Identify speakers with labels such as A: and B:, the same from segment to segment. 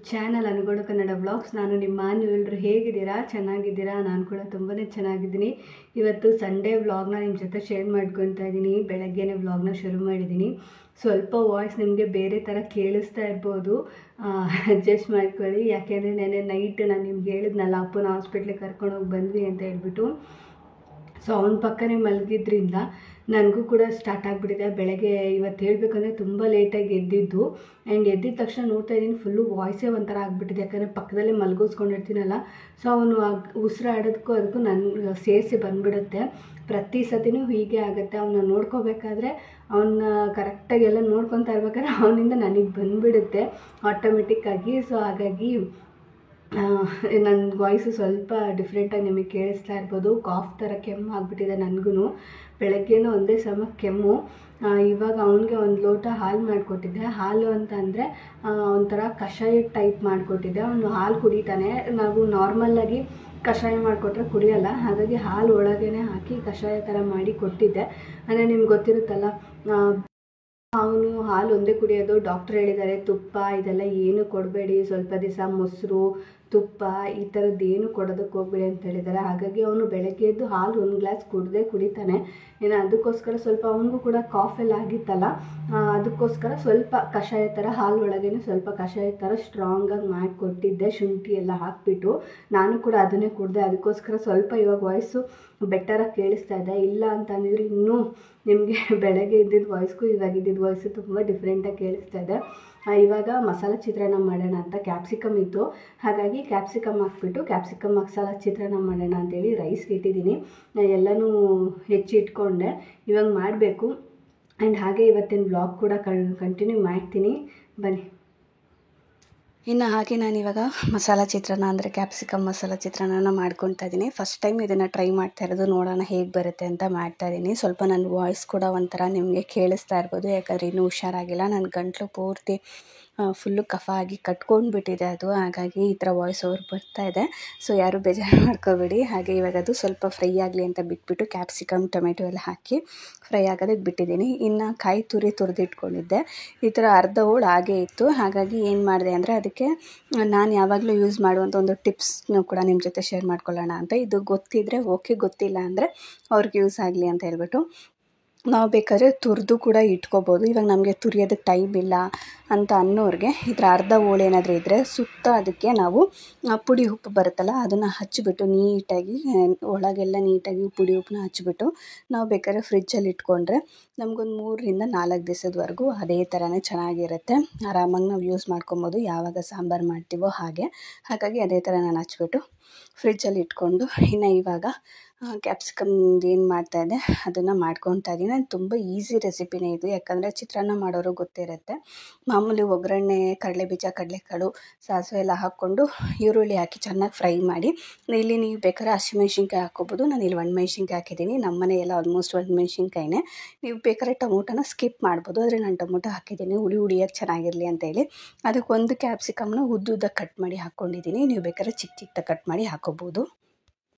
A: Channel ಅನುಗೋಡು Kannada vlogs. ನಾನು ನಿಮ್ಮ ನೀವೆಲ್ಲರೂ ಹೇಗಿದ್ದೀರಾ? ಚೆನ್ನಾಗಿದ್ದೀರಾ? ನಾನು ಕೂಡ ತುಂಬಾ ಚೆನ್ನಾಗಿದ್ದೀನಿ. ಇವತ್ತು ಸಂಡೇ ವ್ಲಾಗ್ನ ನಿಮ್ಮ ಜೊತೆ ಶೇರ್ ಮಾಡ್ಕೊತಾ ಇದ್ದೀನಿ. ಬೆಳಗ್ಗೆನೇ ವ್ಲಾಗ್ನ ಶುರು ಮಾಡಿದ್ದೀನಿ. ಸ್ವಲ್ಪ ವಾಯ್ಸ್ ನಿಮಗೆ ಬೇರೆ ಥರ ಕೇಳಿಸ್ತಾ ಇರ್ಬೋದು, ಅಡ್ಜಸ್ಟ್ ಮಾಡ್ಕೊಳ್ಳಿ. ಯಾಕೆಂದರೆ ನೆನ್ನೆ ನೈಟ್ ನಾನು ನಿಮ್ಗೆ ಹೇಳಿದ್ನಲ್ಲ, ಅಪ್ಪನ ಹಾಸ್ಪಿಟ್ಲಿಗೆ ಕರ್ಕೊಂಡೋಗಿ ಬಂದ್ವಿ ಅಂತ ಹೇಳ್ಬಿಟ್ಟು. ಸೊ ಅವನ ಪಕ್ಕನೇ ಮಲಗಿದ್ರಿಂದ ನನಗೂ ಕೂಡ ಸ್ಟಾರ್ಟ್ ಆಗಿಬಿಟ್ಟಿದೆ. ಬೆಳಗ್ಗೆ ಇವತ್ತು ಹೇಳಬೇಕಂದ್ರೆ ತುಂಬ ಲೇಟಾಗಿ ಎದ್ದಿದ್ದು. ಆ್ಯಂಡ್ ಎದ್ದಿದ ತಕ್ಷಣ ನೋಡ್ತಾ ಇದ್ದೀನಿ, ಫುಲ್ಲು ವಾಯ್ಸೇ ಒಂಥರ ಆಗಿಬಿಟ್ಟಿದೆ. ಯಾಕಂದರೆ ಪಕ್ಕದಲ್ಲೇ ಮಲಗಿಸ್ಕೊಂಡಿರ್ತೀನಲ್ಲ, ಸೊ ಅವನು ಉಸಿರಾಡೋದಕ್ಕೂ ಅದಕ್ಕೂ ನನ್ನ ಸೇರಿಸಿ ಬಂದುಬಿಡುತ್ತೆ. ಪ್ರತಿ ಸತಿನೂ ಹೀಗೆ ಆಗುತ್ತೆ. ಅವನ್ನ ನೋಡ್ಕೋಬೇಕಾದ್ರೆ, ಅವನ್ನ ಕರೆಕ್ಟಾಗಿ ಎಲ್ಲ ನೋಡ್ಕೊತಾ ಇರ್ಬೇಕಾದ್ರೆ ಅವನಿಂದ ನನಗೆ ಬಂದುಬಿಡುತ್ತೆ ಆಟೋಮೆಟಿಕ್ಕಾಗಿ. ಸೊ ಹಾಗಾಗಿ ನನ್ನ ವಾಯ್ಸು ಸ್ವಲ್ಪ ಡಿಫ್ರೆಂಟಾಗಿ ನಿಮಗೆ ಕೇಳಿಸ್ತಾ ಇರ್ಬೋದು. ಕಾಫ್ ಥರ ಕೆಮ್ಮು ಆಗಿಬಿಟ್ಟಿದೆ ನನಗೂ. ಬೆಳಗ್ಗೆನೂ ಒಂದೇ ಸಮ ಕೆಮ್ಮು. ಇವಾಗ ಅವನಿಗೆ ಒಂದು ಲೋಟ ಹಾಲು ಮಾಡಿಕೊಟ್ಟಿದ್ದೆ. ಹಾಲು ಅಂತ ಅಂದರೆ ಒಂಥರ ಕಷಾಯ ಟೈಪ್ ಮಾಡಿಕೊಟ್ಟಿದ್ದೆ. ಅವನು ಹಾಲು ಕುಡಿತಾನೆ. ನಾವು ನಾರ್ಮಲ್ಲಾಗಿ ಕಷಾಯ ಮಾಡಿಕೊಟ್ರೆ ಕುಡಿಯೋಲ್ಲ, ಹಾಗಾಗಿ ಹಾಲು ಒಳಗೇ ಹಾಕಿ ಕಷಾಯ ಥರ ಮಾಡಿ ಕೊಟ್ಟಿದ್ದೆ. ಅಂದರೆ ನಿಮ್ಗೆ ಗೊತ್ತಿರುತ್ತಲ್ಲ, ಅವನು ಹಾಲು ಒಂದೇ ಕುಡಿಯೋದು. ಡಾಕ್ಟ್ರ್ ಹೇಳಿದ್ದಾರೆ ತುಪ್ಪ ಇದೆಲ್ಲ ಏನು ಕೊಡಬೇಡಿ, ಸ್ವಲ್ಪ ದಿವಸ ಮೊಸರು ತುಪ್ಪ ಈ ಥರದ್ದು ಏನು ಕೊಡೋದಕ್ಕೆ ಹೋಗ್ಬೇಡಿ ಅಂತ ಹೇಳಿದ್ದಾರೆ. ಹಾಗಾಗಿ ಅವನು ಬೆಳಗ್ಗೆ ಎದ್ದು ಹಾಲು ಒಂದು ಗ್ಲಾಸ್ ಕುಡಿತಾನೆ. ಇನ್ನು ಅದಕ್ಕೋಸ್ಕರ ಸ್ವಲ್ಪ ಅವನಿಗೂ ಕೂಡ ಕಾಫೆಲ್ಲ ಆಗಿತ್ತಲ್ಲ, ಅದಕ್ಕೋಸ್ಕರ ಸ್ವಲ್ಪ ಕಷಾಯ ಥರ ಹಾಲು ಒಳಗೇ ಸ್ವಲ್ಪ ಕಷಾಯ ಥರ ಸ್ಟ್ರಾಂಗಾಗಿ ಮಾಡಿಕೊಟ್ಟಿದ್ದೆ, ಶುಂಠಿ ಎಲ್ಲ ಹಾಕಿಬಿಟ್ಟು. ನಾನು ಕೂಡ ಅದನ್ನೇ ಕುಡಿದೆ. ಅದಕ್ಕೋಸ್ಕರ ಸ್ವಲ್ಪ ಇವಾಗ ವಾಯ್ಸು ಬೆಟರಾಗಿ ಕೇಳಿಸ್ತಾ ಇದೆ. ಇಲ್ಲ ಅಂತಂದಿದ್ರೆ ಇನ್ನೂ ನಿಮಗೆ ಬೆಳಗ್ಗೆ ಇದ್ದಿದ್ದು ವಾಯ್ಸ್ಗೂ ಇವಾಗ ಇದ್ದಿದ್ದು ವಾಯ್ಸು ತುಂಬ ಡಿಫ್ರೆಂಟಾಗಿ ಕೇಳಿಸ್ತಾ ಇದೆ. ಇವಾಗ ಮಸಾಲ ಚಿತ್ರಾನ್ನ ಮಾಡೋಣ ಅಂತ ಕ್ಯಾಪ್ಸಿಕಮ್ ಇತ್ತು, ಹಾಗಾಗಿ ಕ್ಯಾಪ್ಸಿಕಮ್ ಹಾಕ್ಬಿಟ್ಟು ಕ್ಯಾಪ್ಸಿಕಮ್ ಮಸಾಲ ಚಿತ್ರಾನ್ನ ಮಾಡೋಣ ಅಂತೇಳಿ ರೈಸ್ಗೆ ಇಟ್ಟಿದ್ದೀನಿ. ಎಲ್ಲನೂ ಹೆಚ್ಚಿಟ್ಕೊಂಡೆ, ಇವಾಗ ಮಾಡಬೇಕು. ಆ್ಯಂಡ್ ಹಾಗೆ ಇವತ್ತಿನ ಬ್ಲಾಗ್ ಕೂಡ ಕಂಟಿನ್ಯೂ ಮಾಡ್ತೀನಿ, ಬನ್ನಿ. ಇನ್ನು ಹಾಗೆ ನಾನಿವಾಗ ಮಸಾಲ ಚಿತ್ರಾನ್ನ ಅಂದರೆ ಕ್ಯಾಪ್ಸಿಕಮ್ ಮಸಾಲ ಚಿತ್ರಾನ್ನ ಮಾಡ್ಕೊತಾ ಇದ್ದೀನಿ. ಫಸ್ಟ್ ಟೈಮ್ ಇದನ್ನು ಟ್ರೈ ಮಾಡ್ತಾ ಇರೋದು, ನೋಡೋಣ ಹೇಗೆ ಬರುತ್ತೆ ಅಂತ ಮಾಡ್ತಾಯಿದ್ದೀನಿ. ಸ್ವಲ್ಪ ನನ್ನ ವಾಯ್ಸ್ ಕೂಡ ಒಂಥರ ನಿಮಗೆ ಕೇಳಿಸ್ತಾ ಇರ್ಬೋದು, ಯಾಕಂದರೆ ಇನ್ನೂ ಹುಷಾರಾಗಿಲ್ಲ. ನನ್ನ ಗಂಟಲು ಪೂರ್ತಿ ಫುಲ್ಲು ಕಫ ಆಗಿ ಕಟ್ಕೊಂಡ್ಬಿಟ್ಟಿದೆ ಅದು, ಹಾಗಾಗಿ ಈ ಥರ ವಾಯ್ಸ್ ಓವರ್ ಬರ್ತಾ ಇದೆ. ಸೊ ಯಾರೂ ಬೇಜಾರು ಮಾಡ್ಕೋಬೇಡಿ. ಹಾಗೆ ಇವಾಗ ಅದು ಸ್ವಲ್ಪ ಫ್ರೈ ಆಗಲಿ ಅಂತ ಬಿಟ್ಬಿಟ್ಟು ಕ್ಯಾಪ್ಸಿಕಮ್ ಟೊಮೆಟೊ ಎಲ್ಲ ಹಾಕಿ ಫ್ರೈ ಆಗೋದಕ್ಕೆ ಬಿಟ್ಟಿದ್ದೀನಿ. ಇನ್ನು ಕಾಯಿ ತುರಿದಿಟ್ಕೊಂಡಿದ್ದೆ. ಈ ಥರ ಅರ್ಧ ಹೋಳು ಹಾಗೇ ಇತ್ತು, ಹಾಗಾಗಿ ಏನು ಮಾಡಿದೆ ಅಂದರೆ ಅದಕ್ಕೆ ನಾನು ಯಾವಾಗಲೂ ಯೂಸ್ ಮಾಡುವಂಥ ಒಂದು ಟಿಪ್ಸ್ನೂ ಕೂಡ ನಿಮ್ಮ ಜೊತೆ ಶೇರ್ ಮಾಡ್ಕೊಳ್ಳೋಣ ಅಂತ. ಇದು ಗೊತ್ತಿದ್ದರೆ ಓಕೆ, ಗೊತ್ತಿಲ್ಲ ಅಂದರೆ ಅವ್ರಿಗೆ ಯೂಸ್ ಆಗಲಿ ಅಂತ ಹೇಳ್ಬಿಟ್ಟು ನಾವು ಬೇಕಾದ್ರೆ ತುರಿದು ಕೂಡ ಇಟ್ಕೋಬೋದು. ಇವಾಗ ನಮಗೆ ತುರಿಯೋದಕ್ಕೆ ಟೈಮ್ ಇಲ್ಲ ಅಂತ ಅನ್ನೋರಿಗೆ ಈ ಥರ ಅರ್ಧ ಹೋಳು ಏನಾದರೂ ಇದ್ದರೆ ಸುತ್ತ ಅದಕ್ಕೆ ನಾವು ಪುಡಿ ಉಪ್ಪು ಬರುತ್ತಲ್ಲ, ಅದನ್ನು ಹಚ್ಚಿಬಿಟ್ಟು ನೀಟಾಗಿ ಒಳಗೆಲ್ಲ ನೀಟಾಗಿ ಪುಡಿ ಉಪ್ಪನ್ನ ಹಚ್ಚಿಬಿಟ್ಟು ನಾವು ಬೇಕಾದ್ರೆ ಫ್ರಿಜ್ಜಲ್ಲಿ ಇಟ್ಕೊಂಡ್ರೆ ನಮಗೊಂದು 3ರಿಂದ 4 ದಿವಸದವರೆಗೂ ಅದೇ ಥರನೇ ಚೆನ್ನಾಗಿರುತ್ತೆ. ಆರಾಮಾಗಿ ನಾವು ಯೂಸ್ ಮಾಡ್ಕೊಬೋದು, ಯಾವಾಗ ಸಾಂಬಾರು ಮಾಡ್ತೀವೋ ಹಾಗೆ. ಹಾಗಾಗಿ ಅದೇ ಥರ ನಾನು ಹಚ್ಬಿಟ್ಟು ಫ್ರಿಜ್ಜಲ್ಲಿ ಇಟ್ಕೊಂಡು, ಇನ್ನು ಇವಾಗ ಕ್ಯಾಪ್ಸಿಕಮ್ದು ಏನು ಮಾಡ್ತಾಯಿದ್ದೆ ಅದನ್ನು ಮಾಡ್ಕೊತಾ ಇದ್ದೀನಿ. ತುಂಬ ಈಸಿ ರೆಸಿಪಿನೇ ಇದು, ಯಾಕಂದರೆ ಚಿತ್ರಾನ್ನ ಮಾಡೋರು ಗೊತ್ತಿರುತ್ತೆ. ಮಾಮೂಲಿ ಒಗ್ಗರಣೆ ಕಡಲೆಬೀಜ, ಕಡಲೆಕಾಳು, ಸಾಸಿವೆ ಎಲ್ಲ ಹಾಕ್ಕೊಂಡು ಈರುಳ್ಳಿ ಹಾಕಿ ಚೆನ್ನಾಗಿ ಫ್ರೈ ಮಾಡಿ, ಇಲ್ಲಿ ನೀವು ಬೇಕಾದ್ರೆ ಹಸಿಮೆಣ್ಸಿನ್ಕಾಯಿ ಹಾಕ್ಕೋಬೋದು. ನಾನು ಇಲ್ಲಿ ಒಣಮೆಣ್ಸಿನ್ಕಾಯಿ ಹಾಕಿದ್ದೀನಿ. ನಮ್ಮ ಮನೆಯೆಲ್ಲ ಆಲ್ಮೋಸ್ಟ್ ಒಣಮೆಣ್ಸಿನ್ಕಾಯಿನೇ. ನೀವು ಬೇಕಾದ್ರೆ ಟೊಮೊಟೊನ ಸ್ಕಿಪ್ ಮಾಡ್ಬೋದು, ಆದರೆ ನಾನು ಟೊಮೊಟೊ ಹಾಕಿದ್ದೀನಿ ಹುಳಿಯಾಗಿ ಚೆನ್ನಾಗಿರಲಿ ಅಂತೇಳಿ. ಅದಕ್ಕೆ ಒಂದು ಕ್ಯಾಪ್ಸಿಕಮ್ನ ಉದ್ದುದ್ದ ಕಟ್ ಮಾಡಿ ಹಾಕ್ಕೊಂಡಿದ್ದೀನಿ. ನೀವು ಬೇಕಾದ್ರೆ ಚಿಕ್ಕ ಕಟ್ ಮಾಡಿ ಹಾಕ್ಕೋಬೋದು.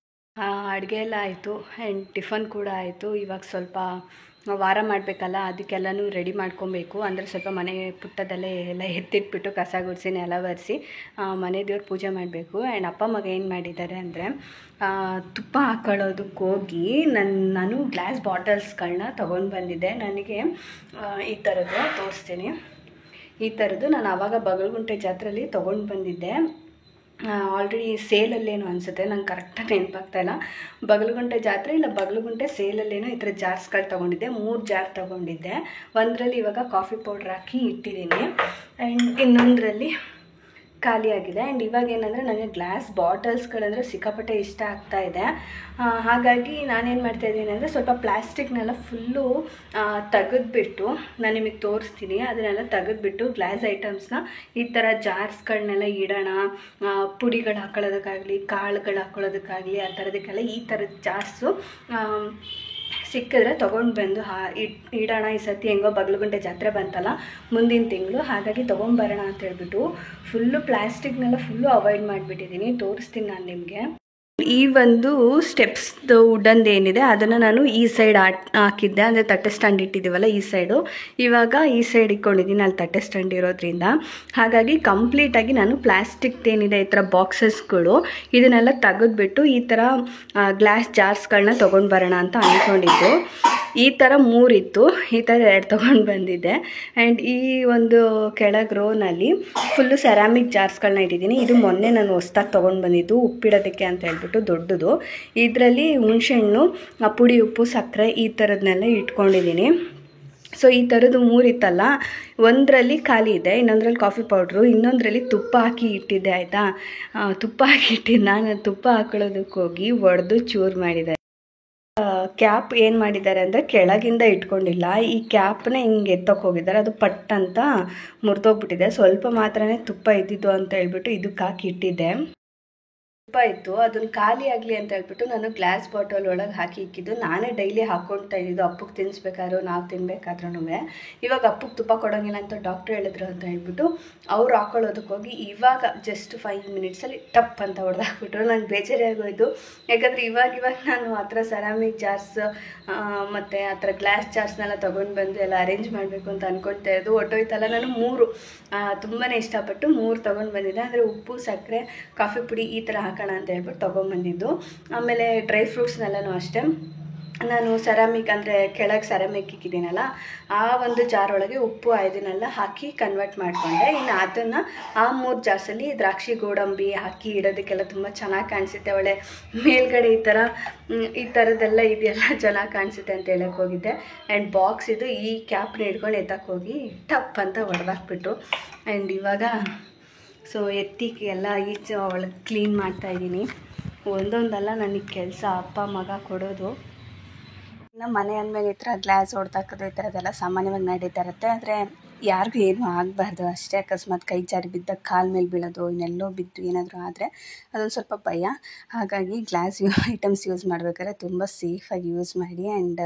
A: ಅಡುಗೆ ಎಲ್ಲ ಆಯಿತು, ಆ್ಯಂಡ್ ಟಿಫನ್ ಕೂಡ ಆಯಿತು. ಇವಾಗ ಸ್ವಲ್ಪ ವಾರ ಮಾಡಬೇಕಲ್ಲ, ಅದಕ್ಕೆಲ್ಲನೂ ರೆಡಿ ಮಾಡ್ಕೊಬೇಕು. ಅಂದರೆ ಸ್ವಲ್ಪ ಮನೆ ಪುಟ್ಟದಲ್ಲೇ ಎಲ್ಲ ಎತ್ತಿಟ್ಬಿಟ್ಟು ಕಸ ಗುಡಿಸಿ ನೆಲ ಒರೆಸಿ ಮನೆ ದೇವ್ರ ಪೂಜೆ ಮಾಡಬೇಕು. ಆ್ಯಂಡ್ ಅಪ್ಪ ಮಗ ಏನು ಮಾಡಿದ್ದಾರೆ ಅಂದರೆ, ತುಪ್ಪ ಹಾಕ್ಕೊಳ್ಳೋದಕ್ಕೆ ಹೋಗಿ ನಾನು ಗ್ಲಾಸ್ ಬಾಟಲ್ಸ್ಗಳನ್ನ ತೊಗೊಂಡು ಬಂದಿದ್ದೆ. ನನಗೆ ಈ ಥರದ್ದು ತೋರಿಸ್ತೀನಿ. ಈ ಥರದ್ದು ನಾನು ಆವಾಗ ಬಗಲಗುಂಟೆ ಜಾತ್ರೆಯಲ್ಲಿ ತೊಗೊಂಡು ಬಂದಿದ್ದೆ. ಆಲ್ರೆಡಿ ಸೇಲಲ್ಲೇನೋ ಅನಿಸುತ್ತೆ, ನಂಗೆ ಕರೆಕ್ಟಾಗಿ ನೆನಪಾಗ್ತಾಯಿಲ್ಲ. ಬಗಲಗುಂಟೆ ಜಾತ್ರೆ ಇಲ್ಲ ಬಗಲಗುಂಟೆ ಸೇಲಲ್ಲೇನೋ ಈ ಥರ ಜಾರ್ಸ್ಗಳು ತೊಗೊಂಡಿದ್ದೆ. 3 ಜಾರ್ ತೊಗೊಂಡಿದ್ದೆ. ಒಂದರಲ್ಲಿ ಇವಾಗ ಕಾಫಿ ಪೌಡ್ರ್ ಹಾಕಿ ಇಟ್ಟಿದ್ದೀನಿ, ಆ್ಯಂಡ್ ಇನ್ನೊಂದರಲ್ಲಿ ಖಾಲಿಯಾಗಿದೆ. ಆ್ಯಂಡ್ ಇವಾಗ ಏನಂದರೆ ನನಗೆ ಗ್ಲಾಸ್ ಬಾಟಲ್ಸ್ಗಳಂದರೆ ಸಿಕ್ಕಾಪಟ್ಟೆ ಇಷ್ಟ ಆಗ್ತಾಯಿದೆ. ಹಾಗಾಗಿ ನಾನೇನು ಮಾಡ್ತಾಯಿದ್ದೀನಿ ಅಂದರೆ, ಸ್ವಲ್ಪ ಪ್ಲಾಸ್ಟಿಕ್ನೆಲ್ಲ ಫುಲ್ಲು ತೆಗೆದ್ಬಿಟ್ಟು ನಾನು ನಿಮಗೆ ತೋರಿಸ್ತೀನಿ. ಅದನ್ನೆಲ್ಲ ತೆಗೆದ್ಬಿಟ್ಟು ಗ್ಲಾಸ್ ಐಟಮ್ಸ್ನ ಈ ಥರ ಜಾರ್ಸ್ಗಳನ್ನೆಲ್ಲ ಇಡೋಣ. ಪುಡಿಗಳು ಹಾಕೊಳ್ಳೋದಕ್ಕಾಗಲಿ, ಕಾಳುಗಳು ಹಾಕ್ಕೊಳ್ಳೋದಕ್ಕಾಗಲಿ, ಆ ಥರದಕ್ಕೆಲ್ಲ ಈ ಥರದ ಜಾರ್ಸು ಸಿಕ್ಕಿದ್ರೆ ತೊಗೊಂಡು ಬಂದು ಇಡೋಣ. ಈ ಸತಿ ಹೆಂಗೋ ಬಗಲಗುಂಟೆ ಜಾತ್ರೆ ಬಂತಲ್ಲ ಮುಂದಿನ ತಿಂಗಳು, ಹಾಗಾಗಿ ತೊಗೊಂಬರೋಣ ಅಂತ ಹೇಳ್ಬಿಟ್ಟು ಫುಲ್ಲು ಪ್ಲಾಸ್ಟಿಕ್ನೆಲ್ಲ ಫುಲ್ಲು ಅವಾಯ್ಡ್ ಮಾಡಿಬಿಟ್ಟಿದ್ದೀನಿ. ತೋರಿಸ್ತೀನಿ ನಾನು ನಿಮಗೆ. ಈ ಒಂದು ಸ್ಟೆಪ್ಸ್ದು ವುಡನ್ದು ಏನಿದೆ ಅದನ್ನು ನಾನು ಈ ಸೈಡ್ ಹಾಕಿದ್ದೆ, ಅಂದರೆ ತಟ್ಟೆ ಸ್ಟ್ಯಾಂಡ್ ಇಟ್ಟಿದ್ದೀವಲ್ಲ ಈ ಸೈಡು, ಇವಾಗ ಈ ಸೈಡ್ ಇಟ್ಕೊಂಡಿದ್ದೀನಿ ಅಲ್ಲಿ ತಟ್ಟೆ ಸ್ಟ್ಯಾಂಡ್ ಇರೋದ್ರಿಂದ. ಹಾಗಾಗಿ ಕಂಪ್ಲೀಟಾಗಿ ನಾನು ಪ್ಲಾಸ್ಟಿಕ್ದೇನಿದೆ ಈ ಥರ ಬಾಕ್ಸಸ್ಗಳು ಇದನ್ನೆಲ್ಲ ತೆಗೆದ್ಬಿಟ್ಟು ಈ ಥರ ಗ್ಲಾಸ್ ಜಾರ್ಸ್ಗಳನ್ನ ತೊಗೊಂಡು ಬರೋಣ ಅಂತ ಅಂದ್ಕೊಂಡಿದ್ದು. ಈ ಥರ 3 ಇತ್ತು, ಈ ಥರ 2 ತೊಗೊಂಡು ಬಂದಿದ್ದೆ. ಆ್ಯಂಡ್ ಈ ಒಂದು ಕೆಳಗೆ ರೋನಲ್ಲಿ ಫುಲ್ಲು ಸೆರಾಮಿಕ್ ಜಾರ್ಸ್ಗಳನ್ನ ಇಟ್ಟಿದ್ದೀನಿ. ಇದು ಮೊನ್ನೆ ನಾನು ಹೊಸ್ದಾಗಿ ತೊಗೊಂಡು ಬಂದಿದ್ದು ಉಪ್ಪಿಡೋದಕ್ಕೆ ಅಂತ ಹೇಳ್ಬಿಟ್ಟು ದೊಡ್ಡದು. ಇದರಲ್ಲಿ ಹುಣಸೆಹಣ್ಣು, ಪುಡಿ ಉಪ್ಪು, ಸಕ್ಕರೆ ಈ ಥರದನ್ನೆಲ್ಲ ಇಟ್ಕೊಂಡಿದ್ದೀನಿ. ಸೊ ಈ ಥರದ್ದು 3 ಇತ್ತಲ್ಲ, ಒಂದರಲ್ಲಿ ಖಾಲಿ ಇದೆ, ಇನ್ನೊಂದರಲ್ಲಿ ಕಾಫಿ ಪೌಡ್ರು, ಇನ್ನೊಂದರಲ್ಲಿ ತುಪ್ಪ ಹಾಕಿ ಇಟ್ಟಿದ್ದೆ. ಆಯಿತಾ, ತುಪ್ಪ ಹಾಕಿ ಇಟ್ಟಿದ್ದು ನಾನು ತುಪ್ಪ ಹಾಕೊಳ್ಳೋದಕ್ಕೆ ಹೋಗಿ ಒಡೆದು ಚೂರು ಮಾಡಿದೆ. ಕ್ಯಾಪ್ ಏನು ಮಾಡಿದ್ದಾರೆ ಅಂದರೆ ಕೆಳಗಿಂದ ಇಟ್ಕೊಂಡಿಲ್ಲ, ಈ ಕ್ಯಾಪ್ನ ಹಿಂಗೆ ಎತ್ತಕ್ಕೆ ಹೋಗಿದ್ದಾರೆ, ಅದು ಪಟ್ ಅಂತ ಮುರಿದೋಗ್ಬಿಟ್ಟಿದೆ. ಸ್ವಲ್ಪ ಮಾತ್ರನೇ ತುಪ್ಪ ಇದ್ದಿದ್ದು ಅಂತ ಹೇಳ್ಬಿಟ್ಟು ಇದಕ್ಕೆ ಹಾಕಿ ಇಟ್ಟಿದ್ದೆ. ತುಪ್ಪ ಇತ್ತು, ಅದನ್ನು ಖಾಲಿ ಆಗಲಿ ಅಂತ ಹೇಳ್ಬಿಟ್ಟು ನಾನು ಗ್ಲಾಸ್ ಬಾಟಲ್ ಒಳಗೆ ಹಾಕಿ ಇಕ್ಕಿದ್ದು. ನಾನೇ ಡೈಲಿ ಹಾಕ್ಕೊಳ್ತಾ ಇದ್ದಿದ್ದು, ಅಪ್ಪಗೆ ತಿನ್ನಿಸ್ಬೇಕಾದ್ರೂ ನಾವು ತಿನ್ಬೇಕಾದ್ರೂ. ಇವಾಗ ಅಪ್ಪಗೆ ತುಪ್ಪ ಕೊಡೋಂಗಿಲ್ಲ ಅಂತ ಡಾಕ್ಟ್ರ್ ಹೇಳಿದ್ರು ಅಂತ ಹೇಳ್ಬಿಟ್ಟು ಅವ್ರು ಹಾಕೊಳ್ಳೋದಕ್ಕೆ ಹೋಗಿ ಇವಾಗ ಜಸ್ಟ್ 5 ಮಿನಿಟ್ಸಲ್ಲಿ ಟಪ್ ಅಂತ ಹೊಡೆದಾಕ್ಬಿಟ್ರು. ನಂಗೆ ಬೇಜಾರೇ ಆಗೋಯ್ತು, ಯಾಕಂದರೆ ಇವಾಗ ನಾನು ಆ ಥರ ಸೆರಾಮಿಕ್ ಜಾರ್ಸ್ ಮತ್ತು ಆ ಥರ ಗ್ಲಾಸ್ ಜಾರ್ಸ್ನೆಲ್ಲ ತೊಗೊಂಡು ಬಂದು ಎಲ್ಲ ಅರೇಂಜ್ ಮಾಡಬೇಕು ಅಂತ ಅಂದ್ಕೊಳ್ತಾ ಇದ್ದು ಹೊಟ್ಟೋಯ್ತಲ್ಲ. ನಾನು 3 ತುಂಬಾ ಇಷ್ಟಪಟ್ಟು 3 ತೊಗೊಂಡು ಬಂದಿದ್ದೆ. ಅಂದರೆ ಉಪ್ಪು, ಸಕ್ಕರೆ, ಕಾಫಿ ಪುಡಿ ಈ ಥರ ಹಾಕೋಣ ಅಂತ ಹೇಳ್ಬಿಟ್ಟು ತೊಗೊಂಬಂದಿದ್ದು. ಆಮೇಲೆ ಡ್ರೈ ಫ್ರೂಟ್ಸ್ನೆಲ್ಲನೂ ಅಷ್ಟೇ ನಾನು ಸೆರಾಮಿಕ್, ಅಂದರೆ ಕೆಳಗೆ ಸೆರಾಮಿಕ್ ಇಕ್ಕಿದ್ದೀನಲ್ಲ ಆ ಒಂದು ಜಾರ್ ಒಳಗೆ ಉಪ್ಪು ಇದನ್ನೆಲ್ಲ ಹಾಕಿ ಕನ್ವರ್ಟ್ ಮಾಡಿಕೊಂಡೆ. ಇನ್ನು ಅದನ್ನು ಆ 3 ಜಾರ್ಸಲ್ಲಿ ದ್ರಾಕ್ಷಿ ಗೋಡಂಬಿ ಹಾಕಿ ಇಡೋದಕ್ಕೆಲ್ಲ ತುಂಬ ಚೆನ್ನಾಗಿ ಕಾಣಿಸುತ್ತೆ. ಒಳ್ಳೆ ಮೇಲ್ಗಡೆ ಈ ಥರದ್ದೆಲ್ಲ ಇದೆಲ್ಲ ಚೆನ್ನಾಗಿ ಕಾಣಿಸುತ್ತೆ ಅಂತ ಹೇಳಕ್ಕೆ ಹೋಗಿದ್ದೆ. ಆ್ಯಂಡ್ ಬಾಕ್ಸ್ ಇದು ಈ ಕ್ಯಾಪ್ನ ಹಿಡ್ಕೊಂಡು ಎತ್ತಕ್ಕೆ ಹೋಗಿ ಟಪ್ ಅಂತ ಹೊಡೆದಾಕ್ಬಿಟ್ಟು. ಆ್ಯಂಡ್ ಇವಾಗ ಸೊ ಎತ್ತಿಗೆ ಎಲ್ಲ ಈಚೆ ಒಳಗೆ ಕ್ಲೀನ್ ಮಾಡ್ತಾಯಿದ್ದೀನಿ. ಒಂದೊಂದಲ್ಲ ನನಗೆ ಕೆಲಸ, ಅಪ್ಪ ಮಗ ಕೊಡೋದು. ನಮ್ಮ ಮನೆ ಅಂದಮೇಲೆ ಈ ಥರ ಗ್ಲಾಸ್ ಹೊಡೆದಾಕೋದು ಈ ಥರದ್ದೆಲ್ಲ ಸಾಮಾನ್ಯವಾಗಿ ನಡೀತಾ ಇರುತ್ತೆ. ಆದರೆ ಯಾರಿಗೂ ಏನೂ ಆಗಬಾರ್ದು ಅಷ್ಟೇ. ಅಕಸ್ಮಾತ್ ಕೈ ಜಾರಿ ಬಿದ್ದಾಗ ಕಾಲ ಮೇಲೆ ಬೀಳೋದು, ಇನ್ನೆಲ್ಲೋ ಬಿದ್ದು ಏನಾದರೂ ಆದರೆ ಅದೊಂದು ಸ್ವಲ್ಪ ಭಯ. ಹಾಗಾಗಿ ಗ್ಲಾಸ್ ಐಟಮ್ಸ್ ಯೂಸ್ ಮಾಡಬೇಕಾದ್ರೆ ತುಂಬ ಸೇಫಾಗಿ ಯೂಸ್ ಮಾಡಿ. ಆ್ಯಂಡ್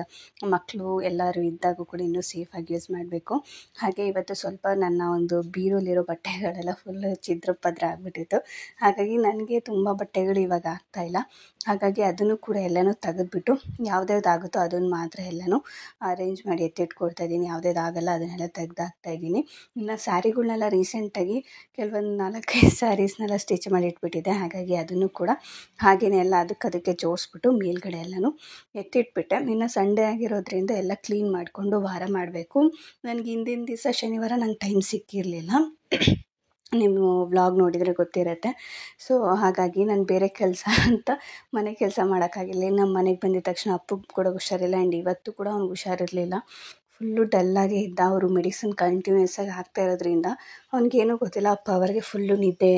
A: ಮಕ್ಕಳು ಎಲ್ಲರೂ ಇದ್ದಾಗೂ ಕೂಡ ಇನ್ನೂ ಸೇಫಾಗಿ ಯೂಸ್ ಮಾಡಬೇಕು. ಹಾಗೆ ಇವತ್ತು ಸ್ವಲ್ಪ ನನ್ನ ಒಂದು ಬೀರೂಲಿರೋ ಬಟ್ಟೆಗಳೆಲ್ಲ ಫುಲ್ಲು ಚಿದ್ರ ಆಗಿಬಿಟ್ಟಿತ್ತು. ಹಾಗಾಗಿ ನನಗೆ ತುಂಬ ಬಟ್ಟೆಗಳು ಇವಾಗ ಆಗ್ತಾಯಿಲ್ಲ. ಹಾಗಾಗಿ ಅದನ್ನು ಕೂಡ ಎಲ್ಲನೂ ತೆಗೆದ್ಬಿಟ್ಟು ಯಾವುದ್ಯಾವ್ದಾಗುತ್ತೋ ಅದನ್ನು ಮಾತ್ರ ಎಲ್ಲನೂ ಅರೇಂಜ್ ಮಾಡಿ ಎತ್ತಿಟ್ಕೊಳ್ತಾಯಿದ್ದೀನಿ. ಯಾವುದ್ಯಾವ್ದಾಗಲ್ಲ ಅದನ್ನೆಲ್ಲ ತೆಗ್ದಾಕ್ತಾಯಿದ್ದೀನಿ. ಇನ್ನು ಸ್ಯಾರಿಗಳ್ನೆಲ್ಲ ರೀಸೆಂಟಾಗಿ ಕೆಲವೊಂದು 4-5 ಸ್ಯಾರೀಸ್ನೆಲ್ಲ ಸ್ಟಿಚ್ ಮಾಡಿ ಇಟ್ಬಿಟ್ಟಿದ್ದೆ. ಹಾಗಾಗಿ ಅದನ್ನು ಕೂಡ ಹಾಗೆಯೇ ಎಲ್ಲ ಅದಕ್ಕೆ ಜೋಡಿಸ್ಬಿಟ್ಟು ಮೇಲ್ಗಡೆ ಎಲ್ಲನೂ ಎತ್ತಿಟ್ಬಿಟ್ಟೆ. ಇನ್ನು ಸಂಡೇ ಆಗಿರೋದ್ರಿಂದ ಎಲ್ಲ ಕ್ಲೀನ್ ಮಾಡಿಕೊಂಡು ವಾರ ಮಾಡಬೇಕು. ನನಗೆ ಹಿಂದಿನ ದಿವಸ ಶನಿವಾರ ನಂಗೆ ಟೈಮ್ ಸಿಕ್ಕಿರಲಿಲ್ಲ. ನೀವು ವ್ಲಾಗ್ ನೋಡಿದರೆ ಗೊತ್ತಿರುತ್ತೆ. ಸೊ ಹಾಗಾಗಿ ನಾನು ಬೇರೆ ಕೆಲಸ ಅಂತ ಮನೆ ಕೆಲಸ ಮಾಡೋಕ್ಕಾಗಿಲ್ಲ. ನಮ್ಮ ಮನೆಗೆ ಬಂದಿದ ತಕ್ಷಣ ಅಪ್ಪಗೆ ಕೂಡ ಹುಷಾರಿಲ್ಲ. ಆ್ಯಂಡ್ ಇವತ್ತು ಕೂಡ ಅವ್ನಿಗೆ ಹುಷಾರಿರಲಿಲ್ಲ. ಫುಲ್ಲು ಡಲ್ಲಾಗೇ ಇದ್ದ. ಅವರು ಮೆಡಿಸಿನ್ ಕಂಟಿನ್ಯೂಸ್ ಆಗಿ ಹಾಕ್ತಾ ಇರೋದ್ರಿಂದ ಅವ್ನಿಗೇನೂ ಗೊತ್ತಿಲ್ಲ. ಅಪ್ಪ ಅವರಿಗೆ ಫುಲ್ಲು ನಿದ್ದೆ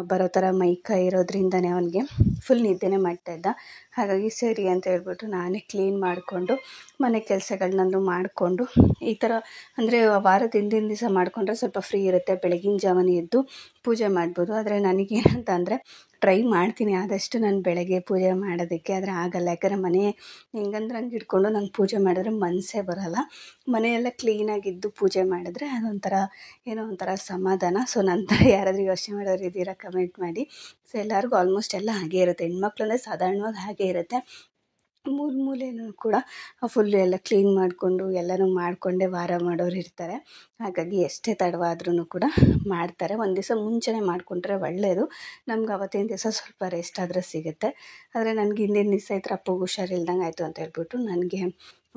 A: ಬರೋ ಥರ ಮೈಕೈ ಇರೋದ್ರಿಂದನೇ ಅವನಿಗೆ ಫುಲ್ ನಿದ್ದೆನೇ ಮಾಡ್ತಾಯಿದ್ದ. ಹಾಗಾಗಿ ಸರಿ ಅಂತ ಹೇಳ್ಬಿಟ್ಟು ನಾನೇ ಕ್ಲೀನ್ ಮಾಡಿಕೊಂಡು ಮನೆ ಕೆಲಸಗಳನ್ನೂ ಮಾಡಿಕೊಂಡು ಈ ಥರ, ಅಂದರೆ ವಾರದ ಹಿಂದಿನ ದಿವಸ ಮಾಡಿಕೊಂಡ್ರೆ ಸ್ವಲ್ಪ ಫ್ರೀ ಇರುತ್ತೆ. ಬೆಳಗಿನ ಜಾವನೇ ಎದ್ದು ಪೂಜೆ ಮಾಡ್ಬೋದು. ಆದರೆ ನನಗೇನಂತ ಅಂದರೆ ಟ್ರೈ ಮಾಡ್ತೀನಿ ಆದಷ್ಟು ನಾನು ಬೆಳಗ್ಗೆ ಪೂಜೆ ಮಾಡೋದಕ್ಕೆ, ಆದರೆ ಆಗಲ್ಲ. ಯಾಕಂದರೆ ಮನೆ ಹೆಂಗಂದ್ರೆ ಹಂಗೆ ಇಟ್ಕೊಂಡು ನಂಗೆ ಪೂಜೆ ಮಾಡಿದ್ರೆ ಮನಸ್ಸೇ ಬರೋಲ್ಲ. ಮನೆಯೆಲ್ಲ ಕ್ಲೀನಾಗಿದ್ದು ಪೂಜೆ ಮಾಡಿದ್ರೆ ಅದೊಂಥರ ಏನೋ ಒಂಥರ ಸಮಾಧಾನ. ಸೊ ನಂತರ ಯಾರಾದರೂ ಯೋಚನೆ ಮಾಡೋರು ಇದ್ದೀರಾ ಕಮೆಂಟ್ ಮಾಡಿ. ಸೊ ಎಲ್ಲರಿಗೂ ಆಲ್ಮೋಸ್ಟ್ ಎಲ್ಲ ಹಾಗೇ ಇರುತ್ತೆ. ಹೆಣ್ಮಕ್ಳು ಅಂದರೆ ಸಾಧಾರಣವಾಗಿ ಹಾಗೇ ಇರುತ್ತೆ. ಮೂಲೆಯೂ ಕೂಡ ಫುಲ್ಲು ಎಲ್ಲ ಕ್ಲೀನ್ ಮಾಡಿಕೊಂಡು ಎಲ್ಲನೂ ಮಾಡಿಕೊಂಡೇ ವಾರ ಮಾಡೋರು ಇರ್ತಾರೆ. ಹಾಗಾಗಿ ಎಷ್ಟೇ ತಡವಾದ್ರೂ ಕೂಡ ಮಾಡ್ತಾರೆ. ಒಂದು ದಿವಸ ಮುಂಚೆನೇ ಮಾಡಿಕೊಂಡ್ರೆ ಒಳ್ಳೆಯದು. ನಮ್ಗೆ ಅವತ್ತಿನ ದಿವಸ ಸ್ವಲ್ಪ ರೆಸ್ಟ್ ಆದರೂ ಸಿಗುತ್ತೆ. ಆದರೆ ನನಗೆ ಹಿಂದಿನ ದಿವಸ ಈ ಥರ ಅಪ್ಪಗೆ ಹುಷಾರಿಲ್ದಂಗೆ ಆಯಿತು ಅಂತ ಹೇಳ್ಬಿಟ್ಟು ನನಗೆ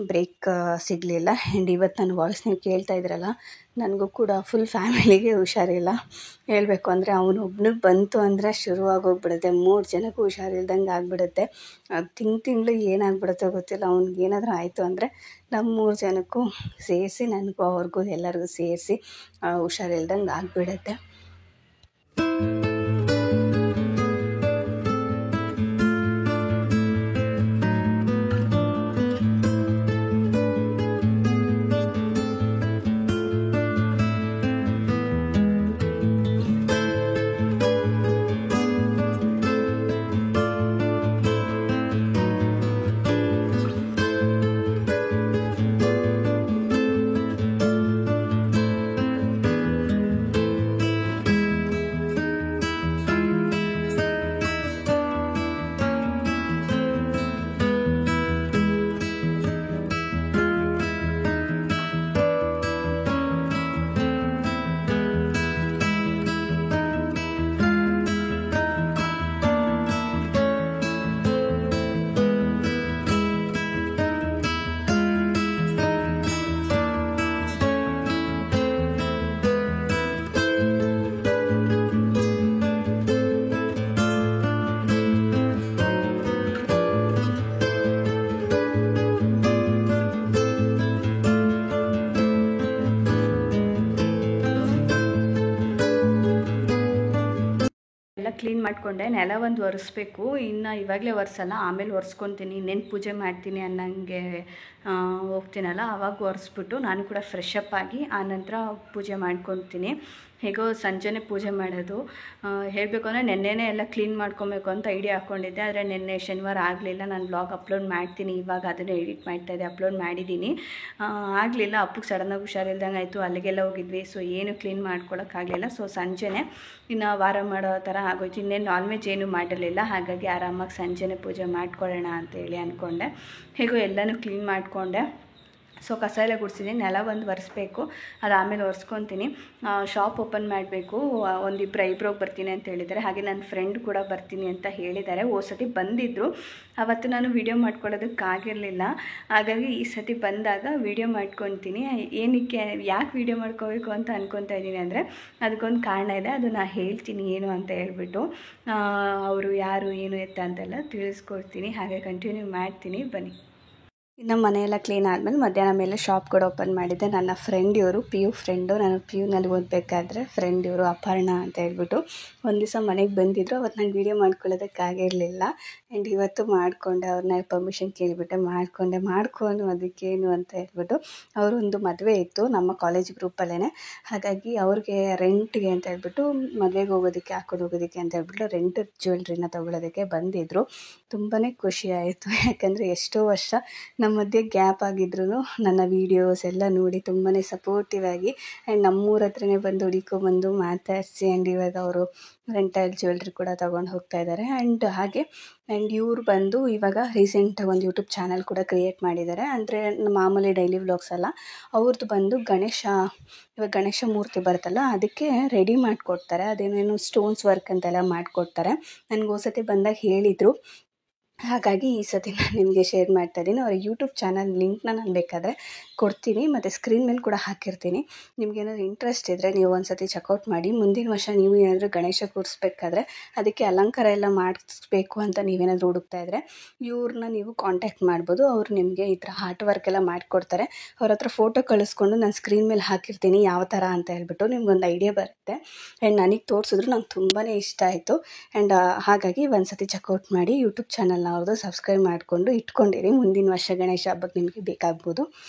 A: ಬ್ರೇಕ್ ಸಿಗಲಿಲ್ಲ. ಆ್ಯಂಡ್ ಇವತ್ತು ನನ್ನ ವಾಯ್ಸ್ ನೀವು ಕೇಳ್ತಾ ಇದ್ರಲ್ಲ, ನನಗೂ ಕೂಡ ಫುಲ್ ಫ್ಯಾಮಿಲಿಗೆ ಹುಷಾರಿಲ್ಲ. ಹೇಳಬೇಕು ಅಂದರೆ ಅವನೊಬ್ಬನಿಗೆ ಬಂತು ಅಂದರೆ ಶುರುವಾಗೋಗ್ಬಿಡುತ್ತೆ. 3 ಜನಕ್ಕೂ ಹುಷಾರಿಲ್ದಂಗೆ ಆಗಿಬಿಡುತ್ತೆ. ತಿಂಗಳು ಏನಾಗ್ಬಿಡುತ್ತೋ ಗೊತ್ತಿಲ್ಲ. ಅವ್ನಿಗೆ ಏನಾದರೂ ಆಯಿತು ಅಂದರೆ ನಮ್ಮ 3 ಜನಕ್ಕೂ ಸೇರಿಸಿ, ನನಗೂ ಅವ್ರಿಗೂ ಎಲ್ಲರಿಗೂ ಸೇರಿಸಿ ಹುಷಾರಿಲ್ದಂಗೆ ಆಗಿಬಿಡುತ್ತೆ. ಮಾಡಿಕೊಂಡೆ. ನೆಲ ಒಂದು ಒರೆಸ್ಬೇಕು, ಇನ್ನು ಇವಾಗಲೇ ಒರೆಸಲ್ಲ, ಆಮೇಲೆ ಒರೆಸ್ಕೊತೀನಿ. ಇನ್ನೇನು ಪೂಜೆ ಮಾಡ್ತೀನಿ ಅನ್ನಂಗೆ ಹೋಗ್ತೀನಲ್ಲ, ಆವಾಗ ಒರೆಸ್ಬಿಟ್ಟು ನಾನು ಕೂಡ ಫ್ರೆಶ್ ಅಪ್ ಆಗಿ ಆನಂತರ ಪೂಜೆ ಮಾಡ್ಕೊತೀನಿ. ಹೇಗೋ ಸಂಜೆನೇ ಪೂಜೆ ಮಾಡೋದು. ಹೇಳಬೇಕು ಅಂದರೆ ನೆನ್ನೆನೇ ಎಲ್ಲ ಕ್ಲೀನ್ ಮಾಡ್ಕೊಬೇಕು ಅಂತ ಐಡಿಯಾ ಹಾಕ್ಕೊಂಡಿದ್ದೆ, ಆದರೆ ನಿನ್ನೆ ಶನಿವಾರ ಆಗಲಿಲ್ಲ. ನಾನು ವ್ಲಾಗ್ ಅಪ್ಲೋಡ್ ಮಾಡ್ತೀನಿ, ಇವಾಗ ಅದನ್ನು ಎಡಿಟ್ ಮಾಡ್ತಾಯಿದ್ದೆ, ಅಪ್ಲೋಡ್ ಮಾಡಿದ್ದೀನಿ. ಆಗಲಿಲ್ಲ, ಅಪ್ಪಗೆ ಸಡನ್ನಾಗಿ ಹುಷಾರಿಲ್ದಂಗೆ ಆಯಿತು, ಅಲ್ಲಿಗೆಲ್ಲ ಹೋಗಿದ್ವಿ. ಸೊ ಏನು ಕ್ಲೀನ್ ಮಾಡ್ಕೊಳಕ್ಕಾಗಲಿಲ್ಲ. ಸೊ ಸಂಜೆನೇ ಇನ್ನು ವಾರ ಮಾಡೋ ಥರ ಆಗೋಯ್ತು. ಇನ್ನೇನು ನಾನ್ ವೆಜ್ ಏನೂ ಮಾಡಿರಲಿಲ್ಲ, ಹಾಗಾಗಿ ಆರಾಮಾಗಿ ಸಂಜೆನೇ ಪೂಜೆ ಮಾಡ್ಕೊಳ್ಳೋಣ ಅಂತೇಳಿ ಅಂದ್ಕೊಂಡೆ. ಹೇಗೋ ಎಲ್ಲನೂ ಕ್ಲೀನ್ ಮಾಡಿಕೊಂಡೆ. ಸೊ ಕಸ ಎಲ್ಲ ಗುಡಿಸಿದ್ದೀನಿ, ನೆಲ ಒಂದು ಒರೆಸ್ಬೇಕು, ಅದು ಆಮೇಲೆ ಒರೆಸ್ಕೊತೀನಿ. ಶಾಪ್ ಓಪನ್ ಮಾಡಬೇಕು, ಒಂದಿಬ್ಬರು ಐಬ್ರೋಗೆ ಬರ್ತೀನಿ ಅಂತ ಹೇಳಿದ್ದಾರೆ. ಹಾಗೆ ನನ್ನ ಫ್ರೆಂಡ್ ಕೂಡ ಬರ್ತೀನಿ ಅಂತ ಹೇಳಿದ್ದಾರೆ. ಸತಿ ಬಂದಿದ್ದರು, ಅವತ್ತು ನಾನು ವೀಡಿಯೋ ಮಾಡ್ಕೊಳ್ಳೋದಕ್ಕಾಗಿರಲಿಲ್ಲ. ಹಾಗಾಗಿ ಈ ಸತಿ ಬಂದಾಗ ವೀಡಿಯೋ ಮಾಡ್ಕೊತೀನಿ. ಏನಕ್ಕೆ ಯಾಕೆ ವೀಡಿಯೋ ಮಾಡ್ಕೋಬೇಕು ಅಂತ ಅಂದ್ಕೊತಾ ಇದ್ದೀನಿ ಅಂದರೆ ಅದಕ್ಕೊಂದು ಕಾರಣ ಇದೆ, ಅದು ನಾನು ಹೇಳ್ತೀನಿ ಏನು ಅಂತ ಹೇಳ್ಬಿಟ್ಟು. ಅವರು ಯಾರು ಏನು ಎತ್ತ ಅಂತೆಲ್ಲ ತಿಳಿಸ್ಕೊಡ್ತೀನಿ. ಹಾಗೆ ಕಂಟಿನ್ಯೂ ಮಾಡ್ತೀನಿ, ಬನ್ನಿ. ಇನ್ನು ಮನೆಯೆಲ್ಲ ಕ್ಲೀನ್ ಆದಮೇಲೆ ಮಧ್ಯಾಹ್ನ ಮೇಲೆ ಶಾಪ್ ಕೂಡ ಓಪನ್ ಮಾಡಿದ್ದೆ. ನನ್ನ ಫ್ರೆಂಡ್ ಇವರು, ಪಿ ಯು ಫ್ರೆಂಡು. ನಾನು ಪಿ ಯುನಲ್ಲಿ ಓದಬೇಕಾದ್ರೆ ಫ್ರೆಂಡ್ ಇವರು ಅಪರ್ಣ ಅಂತ ಹೇಳ್ಬಿಟ್ಟು ಒಂದು ದಿವಸ ಮನೆಗೆ ಬಂದಿದ್ದರು. ಅವತ್ತು ನಂಗೆ ವೀಡಿಯೋ ಮಾಡ್ಕೊಳ್ಳೋದಕ್ಕಾಗಿರಲಿಲ್ಲ. ಆ್ಯಂಡ್ ಇವತ್ತು ಮಾಡಿಕೊಂಡೆ, ಅವ್ರನ್ನ ಪರ್ಮಿಷನ್ ಕೇಳಿಬಿಟ್ಟೆ ಮಾಡ್ಕೊಂಡು ಅದಕ್ಕೇನು ಅಂತ ಹೇಳ್ಬಿಟ್ಟು. ಅವರೊಂದು ಮದುವೆ ಇತ್ತು ನಮ್ಮ ಕಾಲೇಜ್ ಗ್ರೂಪಲ್ಲೇ, ಹಾಗಾಗಿ ಅವ್ರಿಗೆ ರೆಂಟ್ಗೆ ಅಂತ ಹೇಳ್ಬಿಟ್ಟು ಮದುವೆಗೆ ಹೋಗೋದಕ್ಕೆ ಹಾಕೊಂಡು ಹೋಗೋದಕ್ಕೆ ಅಂತ ಹೇಳ್ಬಿಟ್ಟು ರೆಂಟ್ ಜ್ಯುವೆಲ್ರಿನ ತೊಗೊಳೋದಕ್ಕೆ ಬಂದಿದ್ದರು. ತುಂಬಾ ಖುಷಿ ಆಯಿತು, ಯಾಕಂದರೆ ಎಷ್ಟೋ ವರ್ಷ ನಮ್ಮ ಮಧ್ಯೆ ಗ್ಯಾಪ್ ಆಗಿದ್ರೂ ನನ್ನ ವೀಡಿಯೋಸ್ ಎಲ್ಲ ನೋಡಿ ತುಂಬಾ ಸಪೋರ್ಟಿವ್ ಆಗಿ ಆ್ಯಂಡ್ ನಮ್ಮೂರ ಹತ್ರನೇ ಬಂದು ಹುಡುಕೊಂಬಂದು ಮಾತಾಡಿಸಿ ಆ್ಯಂಡ್ ಇವಾಗ ಅವರು ರೆಂಟಲ್ ಜ್ಯುವೆಲ್ರಿ ಕೂಡ ತೊಗೊಂಡು ಹೋಗ್ತಾ ಇದ್ದಾರೆ. ಆ್ಯಂಡ್ ಇವ್ರು ಬಂದು ಇವಾಗ ರೀಸೆಂಟಾಗಿ ಒಂದು ಯೂಟ್ಯೂಬ್ ಚಾನಲ್ ಕೂಡ ಕ್ರಿಯೇಟ್ ಮಾಡಿದ್ದಾರೆ. ಅಂದರೆ ಮಾಮೂಲಿ ಡೈಲಿ ವ್ಲಾಗ್ಸ್ ಅಲ್ಲ, ಅವ್ರದ್ದು ಬಂದು ಇವಾಗ ಗಣೇಶ ಮೂರ್ತಿ ಬರುತ್ತಲ್ಲ, ಅದಕ್ಕೆ ರೆಡಿ ಮಾಡಿಕೊಡ್ತಾರೆ. ಅದೇನೇನು ಸ್ಟೋನ್ಸ್ ವರ್ಕ್ ಅಂತೆಲ್ಲ ಮಾಡಿಕೊಡ್ತಾರೆ. ನನಗೆ ಸತಿ ಬಂದಾಗ ಹೇಳಿದರು, ಹಾಗಾಗಿ ಈ ಸತಿ ನಾನು ನಿಮಗೆ ಶೇರ್ ಮಾಡ್ತಾಯಿದ್ದೀನಿ. ಅವ್ರ ಯೂಟ್ಯೂಬ್ ಚಾನಲ್ ಲಿಂಕ್ನ ನಾನು ಬೇಕಾದರೆ ಕೊಡ್ತೀನಿ, ಮತ್ತು ಸ್ಕ್ರೀನ್ ಮೇಲೆ ಕೂಡ ಹಾಕಿರ್ತೀನಿ. ನಿಮಗೇನಾದ್ರು ಇಂಟ್ರೆಸ್ಟ್ ಇದ್ದರೆ ನೀವು ಒಂದು ಸತಿ ಚೆಕ್ಔಟ್ ಮಾಡಿ. ಮುಂದಿನ ವರ್ಷ ನೀವು ಏನಾದರೂ ಗಣೇಶ ಕೂರಿಸ್ಬೇಕಾದ್ರೆ ಅದಕ್ಕೆ ಅಲಂಕಾರ ಎಲ್ಲ ಮಾಡಿಸ್ಬೇಕು ಅಂತ ನೀವೇನಾದರೂ ಹುಡುಕ್ತಾ ಇದ್ದರೆ ಇವ್ರನ್ನ ನೀವು ಕಾಂಟ್ಯಾಕ್ಟ್ ಮಾಡ್ಬೋದು. ಅವರು ನಿಮಗೆ ಈ ಥರ ಆರ್ಟ್ ವರ್ಕ್ ಎಲ್ಲ ಮಾಡಿಕೊಡ್ತಾರೆ. ಅವ್ರ ಹತ್ರ ಫೋಟೋ ಕಳಿಸ್ಕೊಂಡು ನಾನು ಸ್ಕ್ರೀನ್ ಮೇಲೆ ಹಾಕಿರ್ತೀನಿ ಯಾವ ಥರ ಅಂತ ಹೇಳ್ಬಿಟ್ಟು ನಿಮ್ಗೊಂದು ಐಡಿಯಾ ಬರುತ್ತೆ. ಆ್ಯಂಡ್ ನನಗೆ ತೋರಿಸಿದ್ರು, ನಂಗೆ ತುಂಬಾ ಇಷ್ಟ ಆಯಿತು. ಆ್ಯಂಡ್ ಹಾಗಾಗಿ ಒಂದು ಸತಿ ಚೆಕ್ಔಟ್ ಮಾಡಿ. ಯೂಟ್ಯೂಬ್ ಚಾನಲ್ನ ಅವ್ರದ್ದು ಸಬ್ಸ್ಕ್ರೈಬ್ ಮಾಡಿಕೊಂಡು ಇಟ್ಕೊಂಡಿರಿ, ಮುಂದಿನ ವರ್ಷ ಗಣೇಶ ಹಬ್ಬಕ್ಕೆ ನಿಮಗೆ ಬೇಕಾಗ್ಬೋದು.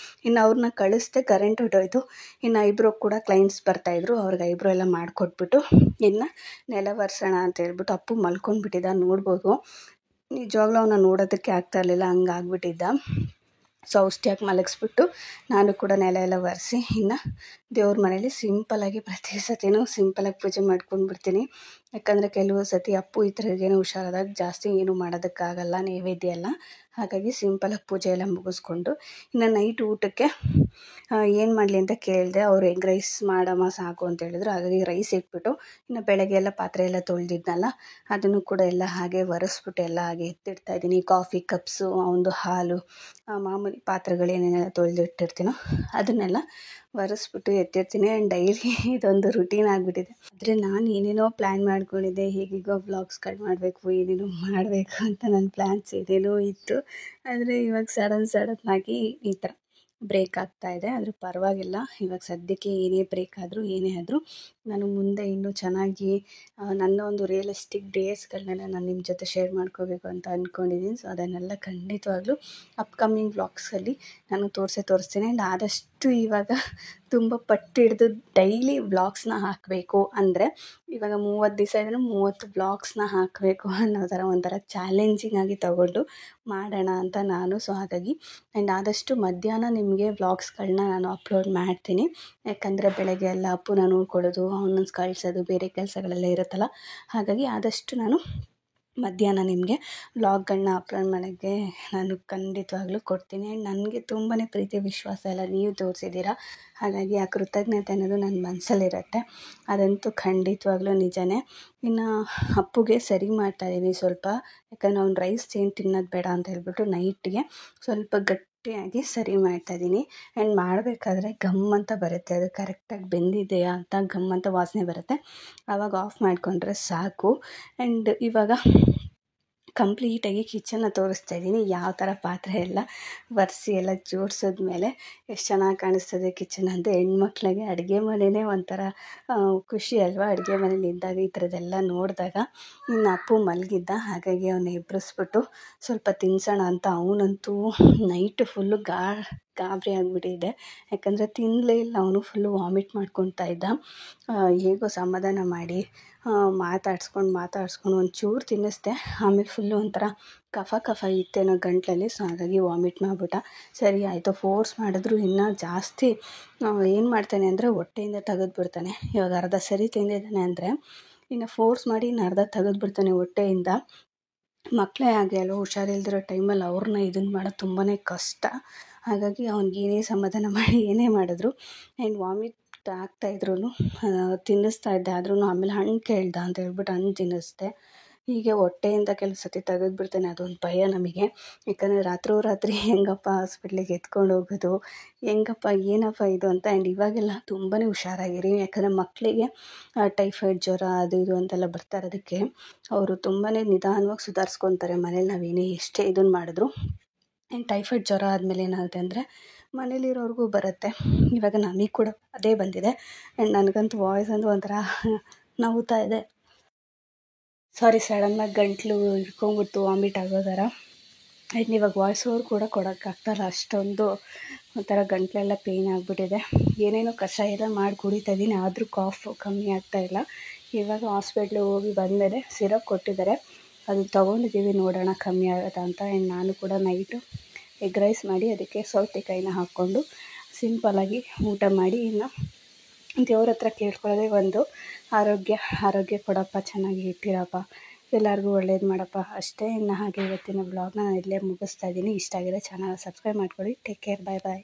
A: ಇನ್ನು ಅವ್ರನ್ನ ಕಳಿಸ್ದೆ, ಕರೆಂಟ್ ಹೊಟ್ಟೋಯ್ತು. ಇನ್ನು ಐಬ್ರೋ ಕೂಡ ಕ್ಲೈಂಟ್ಸ್ ಬರ್ತಾಯಿದ್ರು, ಅವ್ರಿಗೆ ಐಬ್ರೋ ಎಲ್ಲ ಮಾಡಿಕೊಟ್ಬಿಟ್ಟು ಇನ್ನು ನೆಲ ಒರೆಸೋಣ ಅಂತ ಹೇಳ್ಬಿಟ್ಟು ಅಪ್ಪು ಮಲ್ಕೊಂಡ್ಬಿಟ್ಟಿದ್ದ. ನೋಡ್ಬೋದು, ನಿಜವಾಗ್ಲೂ ಅವನ್ನ ನೋಡೋದಕ್ಕೆ ಆಗ್ತಾ ಇರಲಿಲ್ಲ, ಹಂಗಾಗ್ಬಿಟ್ಟಿದ್ದ. ಸೊ ಔಷಧಿಯಾಗಿ ಮಲಗಿಸ್ಬಿಟ್ಟು ನಾನು ಕೂಡ ನೆಲ ಎಲ್ಲ ಒರೆಸಿ ಇನ್ನು ದೇವ್ರ ಮನೇಲಿ ಸಿಂಪಲಾಗಿ ಪ್ರತಿ ಸತಿನೂ ಸಿಂಪಲಾಗಿ ಪೂಜೆ ಮಾಡ್ಕೊಂಡು ಬಿಡ್ತೀನಿ. ಯಾಕಂದರೆ ಕೆಲವು ಸತಿ ಅಪ್ಪು ಈ ಥರದ್ದೇನೋ ಹುಷಾರಾದಾಗ ಜಾಸ್ತಿ ಏನೂ ಮಾಡೋದಕ್ಕಾಗಲ್ಲ, ನೈವೇದ್ಯ ಎಲ್ಲ. ಹಾಗಾಗಿ ಸಿಂಪಲಾಗಿ ಪೂಜೆ ಎಲ್ಲ ಮುಗಿಸ್ಕೊಂಡು ಇನ್ನು ನೈಟ್ ಊಟಕ್ಕೆ ಏನು ಮಾಡಲಿ ಅಂತ ಕೇಳಿದೆ. ಅವರು ಎಗ್ ರೈಸ್ ಮಾಡಮ್ಮ ಸಾಕು ಅಂತ ಹೇಳಿದ್ರು. ಹಾಗಾಗಿ ರೈಸ್ ಇಟ್ಬಿಟ್ಟು ಇನ್ನು ಬೆಳಗ್ಗೆ ಎಲ್ಲ ಪಾತ್ರೆ ಎಲ್ಲ ತೊಳೆದಿದ್ನಲ್ಲ, ಅದನ್ನು ಕೂಡ ಎಲ್ಲ ಹಾಗೆ ಒರೆಸ್ಬಿಟ್ಟು ಎಲ್ಲ ಹಾಗೆ ಎತ್ತಿಡ್ತಾಯಿದ್ದೀನಿ. ಕಾಫಿ ಕಪ್ಸು, ಒಂದು ಹಾಲು, ಮಾಮೂಲಿ ಪಾತ್ರೆಗಳೇನೇನೆಲ್ಲ ತೊಳೆದಿಟ್ಟಿರ್ತೀನೋ ಅದನ್ನೆಲ್ಲ ಒರೆಸ್ಬಿಟ್ಟು ಎತ್ತಿರ್ತೀನಿ. ಆ್ಯಂಡ್ ಡೈಲಿ ಇದೊಂದು ರುಟೀನ್ ಆಗಿಬಿಟ್ಟಿದೆ. ಆದರೆ ನಾನು ಏನೇನೋ ಪ್ಲ್ಯಾನ್ ಮಾಡ್ಕೊಂಡಿದ್ದೆ, ಹೇಗೀಗೋ ವ್ಲಾಗ್ಸ್ಗಳು ಮಾಡಬೇಕು, ಏನೇನೋ ಮಾಡಬೇಕು ಅಂತ ನನ್ನ ಪ್ಲ್ಯಾನ್ಸ್ ಏನೇನೋ ಇತ್ತು. ಆದರೆ ಇವಾಗ ಸಡನ್ನಾಗಿ ಈ ಥರ ಬ್ರೇಕ್ ಆಗ್ತಾಯಿದೆ. ಆದರೂ ಪರವಾಗಿಲ್ಲ, ಇವಾಗ ಸದ್ಯಕ್ಕೆ ಏನೇ ಬ್ರೇಕ್ ಆದರೂ ಏನೇ ಆದರೂ ನಾನು ಮುಂದೆ ಇನ್ನೂ ಚೆನ್ನಾಗಿ ನನ್ನ ಒಂದು ರಿಯಲಿಸ್ಟಿಕ್ ಡೇಸ್ಗಳನ್ನೆಲ್ಲ ನಾನು ನಿಮ್ಮ ಜೊತೆ ಶೇರ್ ಮಾಡ್ಕೋಬೇಕು ಅಂತ ಅಂದ್ಕೊಂಡಿದ್ದೀನಿ. ಸೊ ಅದನ್ನೆಲ್ಲ ಖಂಡಿತವಾಗ್ಲೂ ಅಪ್ಕಮಿಂಗ್ ವ್ಲಾಗ್ಸಲ್ಲಿ ನಾನು ತೋರಿಸ್ತೀನಿ. ಆ್ಯಂಡ್ ಆದಷ್ಟು ಇವಾಗ ತುಂಬ ಪಟ್ಟು ಹಿಡಿದು ಡೈಲಿ ವ್ಲಾಗ್ಸ್ನ ಹಾಕಬೇಕು. ಅಂದರೆ ಇವಾಗ 30 ದಿವಸ ಇದ್ದರೆ 30 ವ್ಲಾಗ್ಸ್ನ ಹಾಕಬೇಕು ಅನ್ನೋ ಥರ ಒಂಥರ ಚಾಲೆಂಜಿಂಗ್ ಆಗಿ ತಗೊಂಡು ಮಾಡೋಣ ಅಂತ ನಾನು. ಸೊ ಹಾಗಾಗಿ ಆ್ಯಂಡ್ ಆದಷ್ಟು ಮಧ್ಯಾಹ್ನ ನಿಮಗೆ ವ್ಲಾಗ್ಸ್ಗಳನ್ನ ನಾನು ಅಪ್ಲೋಡ್ ಮಾಡ್ತೀನಿ. ಯಾಕಂದರೆ ಬೆಳಗ್ಗೆ ಎಲ್ಲ ಅಪ್ಪುನ ನೋಡ್ಕೊಳ್ಳೋದು, ಅವನನ್ನ ಕಳಿಸೋದು, ಬೇರೆ ಕೆಲಸಗಳೆಲ್ಲ ಇರುತ್ತಲ್ಲ. ಹಾಗಾಗಿ ಆದಷ್ಟು ನಾನು ಮಧ್ಯಾಹ್ನ ನಿಮಗೆ ವ್ಲಾಗ್ಗಳನ್ನ ಅಪ್ಲೋಡ್ ಮಾಡೋಕ್ಕೆ ನಾನು ಖಂಡಿತವಾಗ್ಲೂ ಕೊಡ್ತೀನಿ. ಆ್ಯಂಡ್ ನನಗೆ ತುಂಬಾ ಪ್ರೀತಿ ವಿಶ್ವಾಸ ಎಲ್ಲ ನೀವು ತೋರಿಸಿದ್ದೀರಾ. ಹಾಗಾಗಿ ಆ ಕೃತಜ್ಞತೆ ಅನ್ನೋದು ನನ್ನ ಮನಸ್ಸಲ್ಲಿರುತ್ತೆ, ಅದಂತೂ ಖಂಡಿತವಾಗ್ಲೂ ನಿಜವೇ. ಇನ್ನು ಅಪ್ಪುಗೆ ಸರಿ ಮಾಡ್ತಾಯಿದ್ದೀನಿ ಸ್ವಲ್ಪ, ಯಾಕಂದರೆ ಅವ್ನು ರೈಸ್ ಏನು ತಿನ್ನೋದು ಬೇಡ ಅಂತ ಹೇಳ್ಬಿಟ್ಟು ನೈಟಿಗೆ ಸ್ವಲ್ಪ ಗಟ್ಟಿಯಾಗಿ ಸರಿ ಮಾಡ್ತಾಯಿದ್ದೀನಿ. ಆ್ಯಂಡ್ ಮಾಡಬೇಕಾದ್ರೆ ಗಮ್ ಅಂತ ಬರುತ್ತೆ, ಅದು ಕರೆಕ್ಟಾಗಿ ಬೆಂದಿದೆಯಾ ಅಂತ ಗಮ್ ಅಂತ ವಾಸನೆ ಬರುತ್ತೆ, ಆವಾಗ ಆಫ್ ಮಾಡಿಕೊಂಡ್ರೆ ಸಾಕು. ಆ್ಯಂಡ್ ಇವಾಗ ಕಂಪ್ಲೀಟಾಗಿ ಕಿಚನ್ನ ತೋರಿಸ್ತಾ ಇದ್ದೀನಿ. ಯಾವ ಥರ ಪಾತ್ರೆ ಎಲ್ಲ ಒರೆಸಿ ಎಲ್ಲ ಜೋಡಿಸಿದ್ಮೇಲೆ ಎಷ್ಟು ಚೆನ್ನಾಗಿ ಕಾಣಿಸ್ತದೆ ಕಿಚನ್ ಅಂತ. ಹೆಣ್ಮಕ್ಳಿಗೆ ಅಡುಗೆ ಮನೆಯೇ ಒಂಥರ ಖುಷಿ ಅಲ್ವಾ. ಅಡುಗೆ ಮನೇಲಿ ಇದ್ದಾಗ ಈ ಥರದ್ದೆಲ್ಲ ನೋಡಿದಾಗ. ಇನ್ನು ಅಪ್ಪು ಮಲಗಿದ್ದ, ಹಾಗಾಗಿ ಅವನ್ನ ಎಬ್ಬಿಸ್ಬಿಟ್ಟು ಸ್ವಲ್ಪ ತಿನ್ನಿಸೋಣ ಅಂತ. ಅವನಂತೂ ನೈಟು ಫುಲ್ಲು ಗಾಬರಿ ಆಗಿಬಿಟ್ಟಿದೆ. ಯಾಕಂದರೆ ತಿನ್ನಲೇ ಇಲ್ಲ ಅವನು. ಫುಲ್ಲು ವಾಮಿಟ್ ಮಾಡ್ಕೊತಾ ಇದ್ದ. ಹೇಗೋ ಸಮಾಧಾನ ಮಾಡಿ ಮಾತಾಡ್ಸ್ಕೊಂಡು ಒಂಚೂರು ತಿನ್ನಿಸ್ದೆ. ಆಮೇಲೆ ಫುಲ್ಲು ಒಂಥರ ಕಫ ಇತ್ತೇನೋ ಗಂಟಲಲ್ಲಿ. ಸೊ ಹಾಗಾಗಿ ವಾಮಿಟ್ ಮಾಡಿಬಿಟ್ಟ. ಸರಿ ಆಯಿತು. ಫೋರ್ಸ್ ಮಾಡಿದ್ರು ಇನ್ನೂ ಜಾಸ್ತಿ ಏನು ಮಾಡ್ತಾನೆ ಅಂದರೆ ಹೊಟ್ಟೆಯಿಂದ ತೆಗೆದುಬಿಡ್ತಾನೆ. ಇವಾಗ ಅರ್ಧ ಸರಿ ತಿಂದಿದ್ದಾನೆ ಅಂದರೆ ಇನ್ನು ಫೋರ್ಸ್ ಮಾಡಿ ಇನ್ನು ಅರ್ಧ ತೆಗೆದುಬಿಡ್ತಾನೆ ಹೊಟ್ಟೆಯಿಂದ. ಮಕ್ಕಳೇ ಹಾಗೆ ಅಲ್ವ, ಹುಷಾರಿಲ್ದಿರೋ ಟೈಮಲ್ಲಿ ಅವ್ರನ್ನ ಇದನ್ನು ಮಾಡೋದು ತುಂಬಾ ಕಷ್ಟ. ಹಾಗಾಗಿ ಅವ್ನಿಗೆ ಏನೇ ಸಮಾಧಾನ ಮಾಡಿ ಏನೇ ಮಾಡಿದ್ರು ಆ್ಯಂಡ್ ವಾಮಿಟ್ ಆಗ್ತಾಯಿದ್ರು ತಿನ್ನಿಸ್ತಾ ಇದ್ದೆ. ಆದ್ರೂ ಆಮೇಲೆ ಹಣ್ಣು ಕೇಳ್ದ ಅಂತ ಹೇಳ್ಬಿಟ್ಟು ಹಣ್ಣು ತಿನ್ನಿಸ್ದೆ. ಹೀಗೆ ಹೊಟ್ಟೆಯಿಂದ ಕೆಲವು ಸತಿ ತೆಗೆದುಬಿಡ್ತಾನೆ. ಅದೊಂದು ಭಯ ನಮಗೆ. ಯಾಕಂದರೆ ರಾತ್ರಿ ಹೆಂಗಪ್ಪ ಹಾಸ್ಪಿಟ್ಲಿಗೆ ಎತ್ಕೊಂಡು ಹೋಗೋದು, ಹೆಂಗಪ್ಪ ಏನಪ್ಪ ಇದು ಅಂತ. ಆ್ಯಂಡ್ ಇವಾಗೆಲ್ಲ ತುಂಬಾ ಹುಷಾರಾಗಿರಿ. ಯಾಕಂದರೆ ಮಕ್ಕಳಿಗೆ ಟೈಫಾಯ್ಡ್ ಜ್ವರ ಅದು ಇದು ಅಂತೆಲ್ಲ ಬರ್ತಾ ಇರೋದಕ್ಕೆ ಅವರು ತುಂಬಾ ನಿಧಾನವಾಗಿ ಸುಧಾರಿಸ್ಕೊತಾರೆ ಮನೇಲಿ ನಾವೇನೇ ಎಷ್ಟೇ ಇದನ್ನು ಮಾಡಿದ್ರು. ಆ್ಯಂಡ್ ಟೈಫಾಯ್ಡ್ ಜ್ವರ ಆದಮೇಲೆ ಏನಾಗುತ್ತೆ ಅಂದರೆ ಮನೇಲಿರೋರ್ಗೂ ಬರುತ್ತೆ. ಇವಾಗ ನಮಗೆ ಕೂಡ ಅದೇ ಬಂದಿದೆ. ಆ್ಯಂಡ್ ನನಗಂತೂ ವಾಯ್ಸ್ ಅಂದು ಒಂಥರ ನೋವ್ತಾ ಇದೆ. ಸಡನ್ನಾಗಿ ಗಂಟಲು ಹಿಡ್ಕೊಂಬಿಟ್ಟು ವಾಮಿಟ್ ಆಗೋ ಥರ. ಆ್ಯಂಡ್ ಇವಾಗ ವಾಯ್ಸ್ ಓವರ್ ಕೂಡ ಕೊಡೋಕ್ಕಾಗ್ತಾಯಿಲ್ಲ, ಅಷ್ಟೊಂದು ಒಂಥರ ಗಂಟಲೆಲ್ಲ ಪೇಯ್ನ್ ಆಗಿಬಿಟ್ಟಿದೆ. ಏನೇನೋ ಕಷಾಯ ಎಲ್ಲ ಮಾಡಿ ಕುಡಿತಾ ಇದ್ದೀನಿ, ಆದರೂ ಕಾಫು ಕಮ್ಮಿ ಆಗ್ತಾಯಿಲ್ಲ. ಇವಾಗ ಹಾಸ್ಪಿಟ್ಲಿಗೆ ಹೋಗಿ ಬಂದಮೇಲೆ ಸಿರಪ್ ಕೊಟ್ಟಿದ್ದಾರೆ, ಅದು ತೊಗೊಂಡಿದ್ದೀವಿ, ನೋಡೋಣ ಕಮ್ಮಿ ಆಗುತ್ತಾ ಅಂತ. ಆ್ಯಂಡ್ ನಾನು ಕೂಡ ನೈಟು ಎಗ್ ರೈಸ್ ಮಾಡಿ ಅದಕ್ಕೆ ಸೌತೆಕಾಯಿನ ಹಾಕ್ಕೊಂಡು ಸಿಂಪಲ್ಲಾಗಿ ಊಟ ಮಾಡಿ ಇನ್ನು ದೇವ್ರ ಹತ್ರ ಕೇಳ್ಕೊಳ್ಳೋದೇ ಒಂದು ಆರೋಗ್ಯ ಕೊಡಪ್ಪ, ಚೆನ್ನಾಗಿ ಇಟ್ಟಿರಪ್ಪ, ಎಲ್ಲರಿಗೂ ಒಳ್ಳೇದು ಮಾಡಪ್ಪ ಅಷ್ಟೇ. ಇನ್ನು ಹಾಗೆ ಇವತ್ತಿನ ಬ್ಲಾಗ್ನ ನಾನು ಇಲ್ಲೇ ಮುಗಿಸ್ತಾ ಇದ್ದೀನಿ. ಇಷ್ಟ ಆಗಿದೆ ಚಾನಲ್ ಸಬ್ಸ್ಕ್ರೈಬ್ ಮಾಡ್ಕೊಳ್ಳಿ. ಟೇಕ್ ಕೇರ್, ಬಾಯ್.